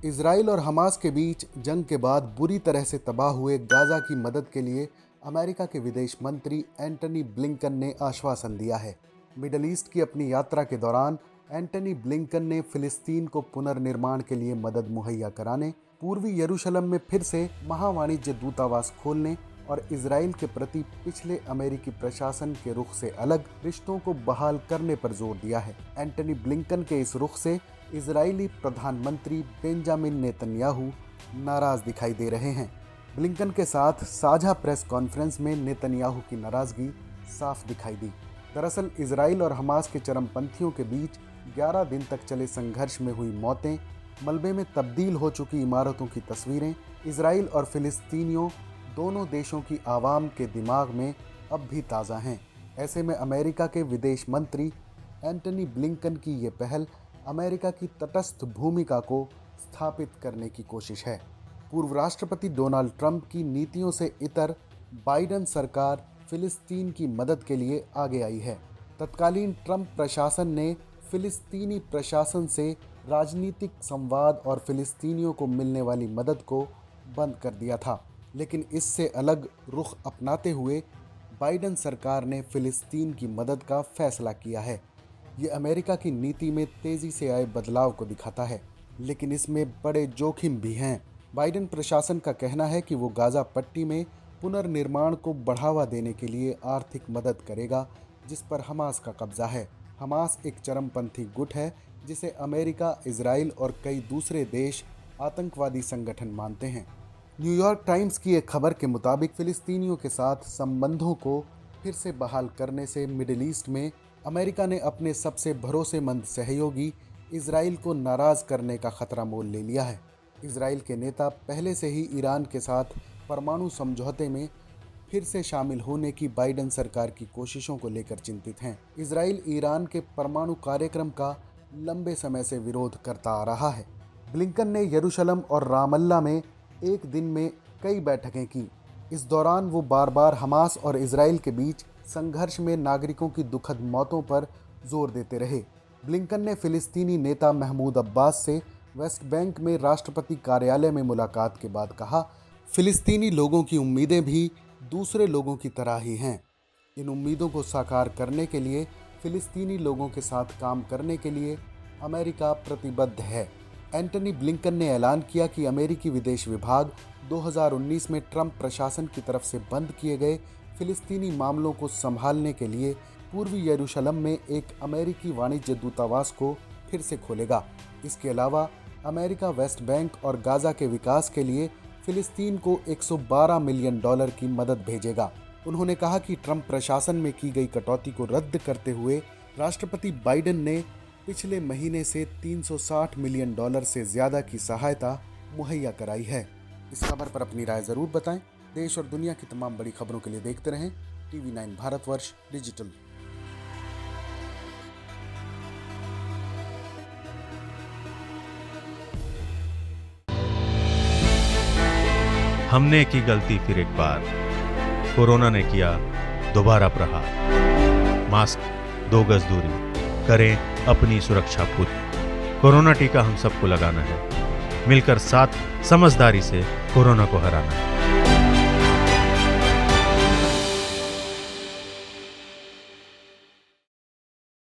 Israel और Hamas के बीच जंग के बाद बुरी तरह से तबाह हुए गाजा की मदद के लिए अमेरिका के विदेश मंत्री एंटनी ब्लिंकन ने आश्वासन दिया है। मिडल ईस्ट की अपनी यात्रा के दौरान एंटनी ब्लिंकन ने फिलिस्तीन को पुनर्निर्माण के लिए मदद मुहैया कराने, पूर्वी यरूशलेम में फिर से महावाणिज्य दूतावास खोलने और इजराइल के प्रति पिछले अमेरिकी प्रशासन के रुख से अलग रिश्तों को बहाल करने पर जोर दिया है। एंटनी ब्लिंकन के इस रुख से इजरायली प्रधानमंत्री बेंजामिन नेतन्याहू नाराज दिखाई दे रहे हैं। ब्लिंकन के साथ साझा प्रेस कॉन्फ्रेंस में नेतन्याहू की नाराजगी साफ दिखाई दी। दरअसल इजराइल और हमास के चरमपंथियों के बीच 11 दिन तक चले संघर्ष में हुई मौतें, मलबे में तब्दील हो चुकी इमारतों की तस्वीरें इजराइल और फिलिस्तीनियों दोनों देशों की आवाम के दिमाग में अब भी ताज़ा हैं। ऐसे में अमेरिका के विदेश मंत्री एंटनी ब्लिंकन की ये पहल अमेरिका की तटस्थ भूमिका को स्थापित करने की कोशिश है। पूर्व राष्ट्रपति डोनाल्ड ट्रंप की नीतियों से इतर बाइडेन सरकार फिलिस्तीन की मदद के लिए आगे आई है। तत्कालीन ट्रंप प्रशासन ने फिलिस्तीनी प्रशासन से राजनीतिक संवाद और फिलिस्तीनियों को मिलने वाली मदद को बंद कर दिया था, लेकिन इससे अलग रुख अपनाते हुए बाइडेन सरकार ने फिलिस्तीन की मदद का फैसला किया है। ये अमेरिका की नीति में तेज़ी से आए बदलाव को दिखाता है, लेकिन इसमें बड़े जोखिम भी हैं। बाइडेन प्रशासन का कहना है कि वो गाज़ा पट्टी में पुनर्निर्माण को बढ़ावा देने के लिए आर्थिक मदद करेगा, जिस पर हमास का कब्जा है। हमास एक चरमपंथी गुट है जिसे अमेरिका, इजराइल और कई दूसरे देश आतंकवादी संगठन मानते हैं। न्यूयॉर्क टाइम्स की एक खबर के मुताबिक फिलिस्तीनियों के साथ संबंधों को फिर से बहाल करने से मिडिल ईस्ट में अमेरिका ने अपने सबसे भरोसेमंद सहयोगी इजराइल को नाराज़ करने का खतरा मोल ले लिया है। इजराइल के नेता पहले से ही ईरान के साथ परमाणु समझौते में फिर से शामिल होने की बाइडेन सरकार की कोशिशों को लेकर चिंतित हैं। इजराइल ईरान के परमाणु कार्यक्रम का लंबे समय से विरोध करता आ रहा है। ब्लिंकन ने यरूशलेम और रामल्ला में एक दिन में कई बैठकें की। इस दौरान वो बार बार हमास और इजराइल के बीच संघर्ष में नागरिकों की दुखद मौतों पर जोर देते रहे। ब्लिंकन ने फिलिस्तीनी नेता महमूद अब्बास से वेस्ट बैंक में राष्ट्रपति कार्यालय में मुलाकात के बाद कहा, फिलिस्तीनी लोगों की उम्मीदें भी दूसरे लोगों की तरह ही हैं। इन उम्मीदों को साकार करने के लिए फिलिस्तीनी लोगों के साथ काम करने के लिए अमेरिका प्रतिबद्ध है। एंटनी ब्लिंकन ने ऐलान किया कि अमेरिकी विदेश विभाग 2019 में ट्रंप प्रशासन की तरफ से बंद किए गए फिलिस्तीनी मामलों को संभालने के लिए पूर्वी यरूशलेम में एक अमेरिकी वाणिज्य दूतावास को फिर से खोलेगा। इसके अलावा अमेरिका वेस्ट बैंक और गाजा के विकास के लिए फिलिस्तीन को $112 मिलियन की मदद भेजेगा। उन्होंने कहा कि ट्रंप प्रशासन में की गई कटौती को रद्द करते हुए राष्ट्रपति बाइडेन ने पिछले महीने से $360 मिलियन से ज़्यादा की सहायता मुहैया कराई है। इस खबर पर अपनी राय ज़रूर बताएं। देश और दुनिया की तमाम बड़ी खबरों के लिए देखते रहें TV9 भारतवर्ष डिजिटल। हमने की गलती फिर एक बार, कोरोना ने किया दोबारा प्रहार। मास्क, 2 गज दूरी, करें अपनी सुरक्षा खुद। कोरोना टीका हम सबको लगाना है, मिलकर साथ समझदारी से कोरोना को हराना है।